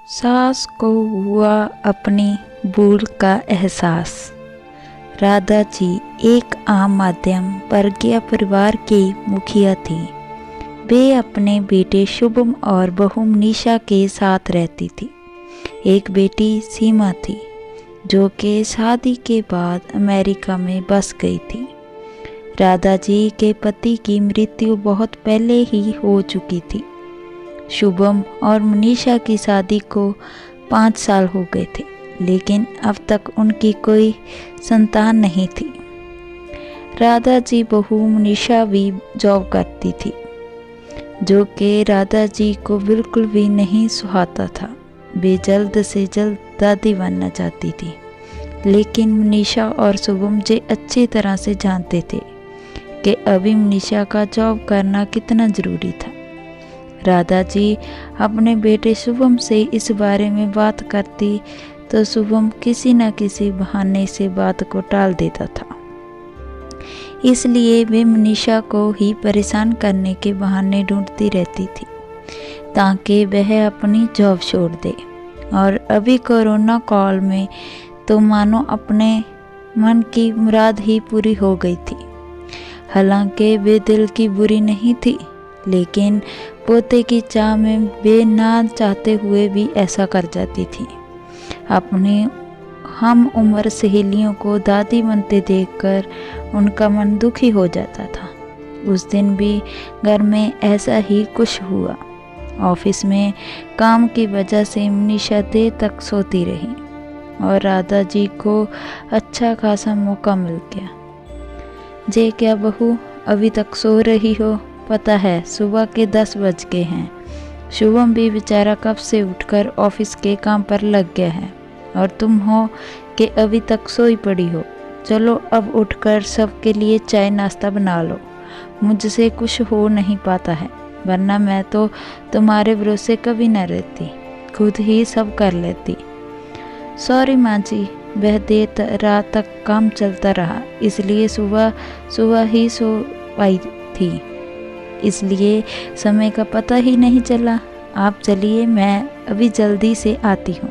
सास को हुआ अपनी भूल का एहसास। राधा जी एक आम मध्यम वर्गीय परिवार की मुखिया थी। वे अपने बेटे शुभम और बहू मनीषा के साथ रहती थी। एक बेटी सीमा थी जो कि शादी के बाद अमेरिका में बस गई थी। राधा जी के पति की मृत्यु बहुत पहले ही हो चुकी थी। शुभम और मनीषा की शादी को 5 साल हो गए थे, लेकिन अब तक उनकी कोई संतान नहीं थी। राधा जी बहू मनीषा भी जॉब करती थी, जो कि राधा जी को बिल्कुल भी नहीं सुहाता था। वे जल्द से जल्द दादी बनना चाहती थी, लेकिन मनीषा और शुभम जी अच्छी तरह से जानते थे कि अभी मनीषा का जॉब करना कितना ज़रूरी था। राधा जी अपने बेटे शुभम से इस बारे में बात करती तो शुभम किसी न किसी बहाने से बात को टाल देता था। इसलिए वे मनीषा को ही परेशान करने के बहाने ढूंढती रहती थी ताकि वह अपनी जॉब छोड़ दे। और अभी कोरोना काल में तो मानो अपने मन की मुराद ही पूरी हो गई थी। हालांकि वे दिल की बुरी नहीं थी, लेकिन पोते की चाह में वे ना चाहते हुए भी ऐसा कर जाती थी। अपनी हम उम्र सहेलियों को दादी बनते देखकर उनका मन दुखी हो जाता था। उस दिन भी घर में ऐसा ही कुछ हुआ। ऑफिस में काम की वजह से मनीषा देर तक सोती रही और राधा जी को अच्छा खासा मौका मिल गया। जे क्या बहू अभी तक सो रही हो? पता है सुबह के 10 बज गए हैं। शुभम भी बेचारा कब से उठकर ऑफिस के काम पर लग गया है और तुम हो कि अभी तक सोई पड़ी हो। चलो अब उठकर सबके लिए चाय नाश्ता बना लो। मुझसे कुछ हो नहीं पाता है, वरना मैं तो तुम्हारे भरोसे कभी न रहती, खुद ही सब कर लेती। सॉरी माँ जी, वह देर रात तक काम चलता रहा, इसलिए सुबह ही सो पाई थी, इसलिए समय का पता ही नहीं चला। आप चलिए, मैं अभी जल्दी से आती हूँ।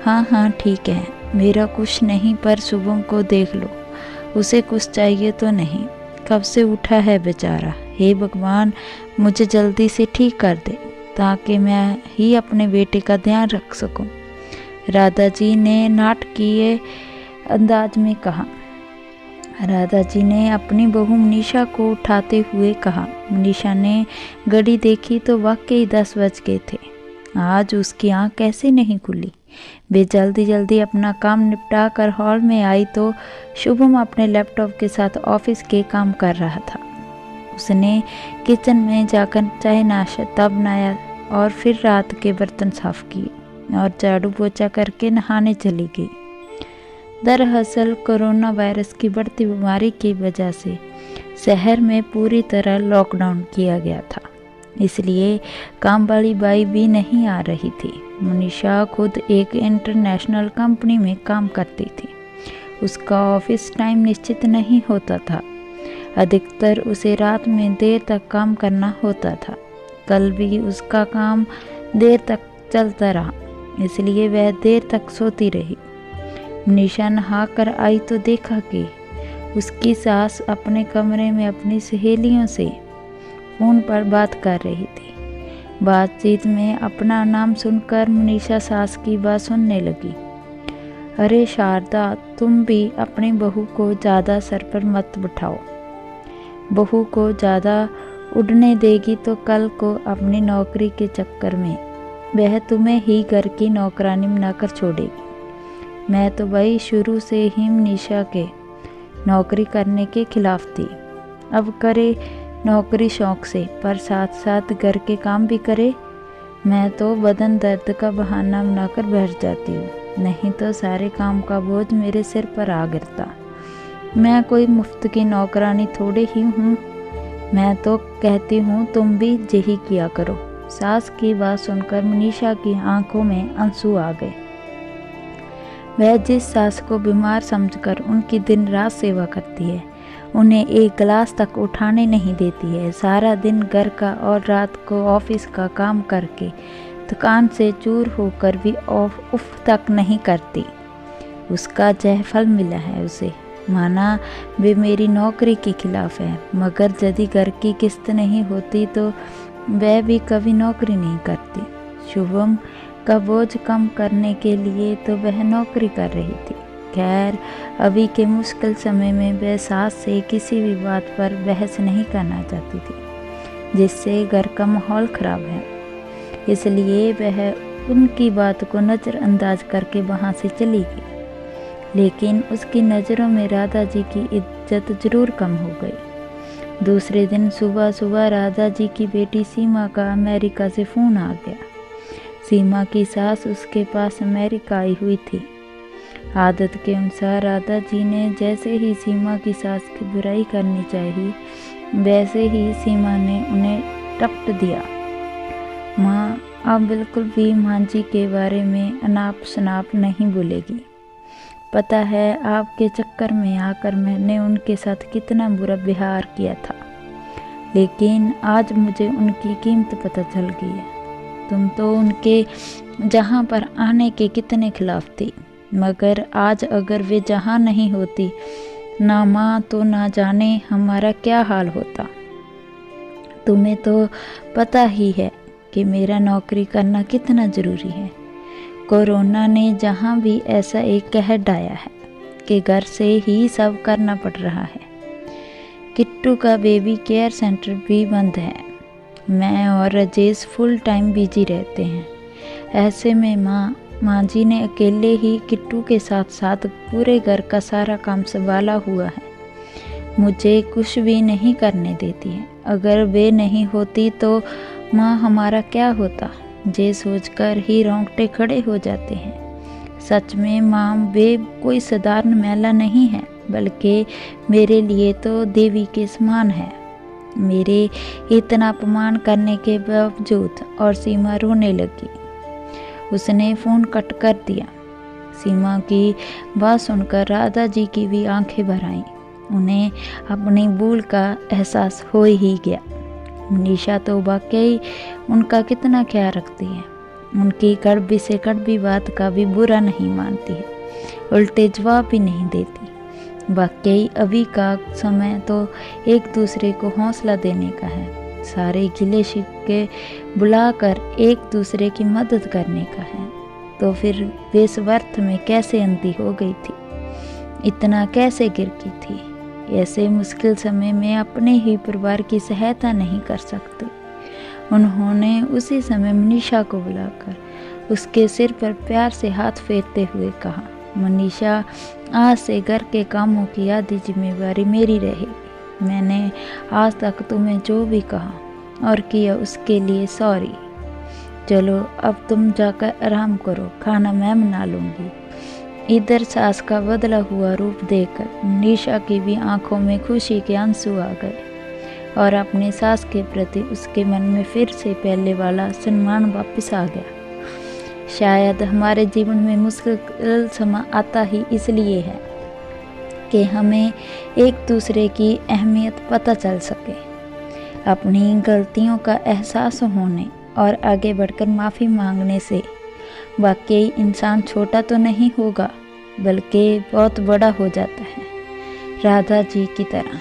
हाँ ठीक है, मेरा कुछ नहीं, पर शुभम को देख लो, उसे कुछ चाहिए तो नहीं? कब से उठा है बेचारा। हे भगवान, मुझे जल्दी से ठीक कर दे ताकि मैं ही अपने बेटे का ध्यान रख सकूं। राधा जी ने नाटकीय अंदाज में कहा। राधा जी ने अपनी बहू मनीषा को उठाते हुए कहा। मनीषा ने घड़ी देखी तो वाकई 10 बज गए थे। आज उसकी आँख कैसे नहीं खुली। वे जल्दी अपना काम निपटा कर हॉल में आई तो शुभम अपने लैपटॉप के साथ ऑफिस के काम कर रहा था। उसने किचन में जाकर चाय नाश्ता बनाया और फिर रात के बर्तन साफ किए और झाड़ू पोछा करके नहाने चली गई। दरअसल कोरोना वायरस की बढ़ती बीमारी की वजह से शहर में पूरी तरह लॉकडाउन किया गया था, इसलिए काम वाली बाई भी नहीं आ रही थी। मनीषा खुद एक इंटरनेशनल कंपनी में काम करती थी। उसका ऑफिस टाइम निश्चित नहीं होता था। अधिकतर उसे रात में देर तक काम करना होता था। कल भी उसका काम देर तक चलता रहा, इसलिए वह देर तक सोती रही। मनीषा नहा कर आई तो देखा कि उसकी सास अपने कमरे में अपनी सहेलियों से फ़ोन पर बात कर रही थी। बातचीत में अपना नाम सुनकर मनीषा सास की बात सुनने लगी। अरे शारदा, तुम भी अपनी बहू को ज़्यादा सर पर मत बिठाओ। बहू को ज़्यादा उड़ने देगी तो कल को अपनी नौकरी के चक्कर में वह तुम्हें ही घर की नौकरानी बनाकर छोड़ेगी। मैं तो भाई शुरू से ही मनीषा के नौकरी करने के खिलाफ थी। अब करे नौकरी शौक से, पर साथ साथ घर के काम भी करे। मैं तो बदन दर्द का बहाना बनाकर बैठ जाती हूँ, नहीं तो सारे काम का बोझ मेरे सिर पर आ गिरता। मैं कोई मुफ्त की नौकरानी थोड़े ही हूँ। मैं तो कहती हूँ तुम भी यही किया करो। सास की बात सुनकर मनीषा की आंखों में आंसू आ गए। वह जिस सास को बीमार समझकर उनकी दिन रात सेवा करती है, उन्हें एक गिलास तक उठाने नहीं देती है, सारा दिन घर का और रात को ऑफिस का काम करके थकान से चूर होकर भी उफ तक नहीं करती। उसका जयफल मिला है उसे, माना वे मेरी नौकरी के खिलाफ है, मगर यदि घर की किस्त नहीं होती तो वह भी कभी नौकरी नहीं करती। शुभम का बोझ कम करने के लिए तो वह नौकरी कर रही थी। खैर, अभी के मुश्किल समय में वह सास से किसी भी बात पर बहस नहीं करना चाहती थी, जिससे घर का माहौल खराब है। इसलिए वह उनकी बात को नज़रअंदाज करके वहाँ से चली गई। लेकिन उसकी नज़रों में राधा जी की इज्जत जरूर कम हो गई। दूसरे दिन सुबह सुबह राधा जी की बेटी सीमा का अमेरिका से फ़ोन आ गया। सीमा की सास उसके पास अमेरिका आई हुई थी। आदत के अनुसार राधा जी ने जैसे ही सीमा की सास की बुराई करनी चाहिए, वैसे ही सीमा ने उन्हें टपट दिया। माँ आप बिल्कुल भी माँ जी के बारे में अनाप शनाप नहीं बोलेगी। पता है आपके चक्कर में आकर मैंने उनके साथ कितना बुरा व्यवहार किया था, लेकिन आज मुझे उनकी कीमत पता चल गई है। तुम तो उनके जहाँ पर आने के कितने खिलाफ थी, मगर आज अगर वे जहाँ नहीं होती ना माँ, तो ना जाने हमारा क्या हाल होता। तुम्हें तो पता ही है कि मेरा नौकरी करना कितना ज़रूरी है। कोरोना ने जहाँ भी ऐसा एक कहर डाया है कि घर से ही सब करना पड़ रहा है। किट्टू का बेबी केयर सेंटर भी बंद है। मैं और राजेश फुल टाइम बिजी रहते हैं। ऐसे में माँ जी ने अकेले ही किट्टू के साथ साथ पूरे घर का सारा काम संभाला हुआ है। मुझे कुछ भी नहीं करने देती है। अगर वे नहीं होती तो माँ हमारा क्या होता, ये सोचकर ही रोंगटे खड़े हो जाते हैं। सच में माँ वे कोई साधारण महिला नहीं है, बल्कि मेरे लिए तो देवी के समान है। मेरे इतना अपमान करने के बावजूद। और सीमा रोने लगी। उसने फ़ोन कट कर दिया। सीमा की बात सुनकर राधा जी की भी आंखें भर आईं। उन्हें अपनी भूल का एहसास हो ही गया। मनीषा तो वाकई उनका कितना ख्याल रखती है। उनकी कड़वी से कड़वी बात का भी बुरा नहीं मानती है, उल्टे जवाब भी नहीं देती। वाकई अभी का समय तो एक दूसरे को हौसला देने का है, सारे गिले शिकवे बुलाकर एक दूसरे की मदद करने का है। तो फिर वे इस व्यर्थ में कैसे अंधी हो गई थी, इतना कैसे गिर गई थी। ऐसे मुश्किल समय में अपने ही परिवार की सहायता नहीं कर सकते। उन्होंने उसी समय मनीषा को बुलाकर उसके सिर पर प्यार से हाथ फेरते हुए कहा, मनीषा आज से घर के कामों की आधी जिम्मेवारी मेरी रहेगी। मैंने आज तक तुम्हें जो भी कहा और किया उसके लिए सॉरी। चलो अब तुम जाकर आराम करो, खाना मैं बना लूँगी। इधर सास का बदला हुआ रूप देखकर मनीषा की भी आंखों में खुशी के आंसू आ गए और अपनी सास के प्रति उसके मन में फिर से पहले वाला सम्मान वापस आ गया। शायद हमारे जीवन में मुश्किल समय आता ही इसलिए है कि हमें एक दूसरे की अहमियत पता चल सके। अपनी गलतियों का एहसास होने और आगे बढ़कर माफ़ी मांगने से वाकई इंसान छोटा तो नहीं होगा, बल्कि बहुत बड़ा हो जाता है, राधा जी की तरह।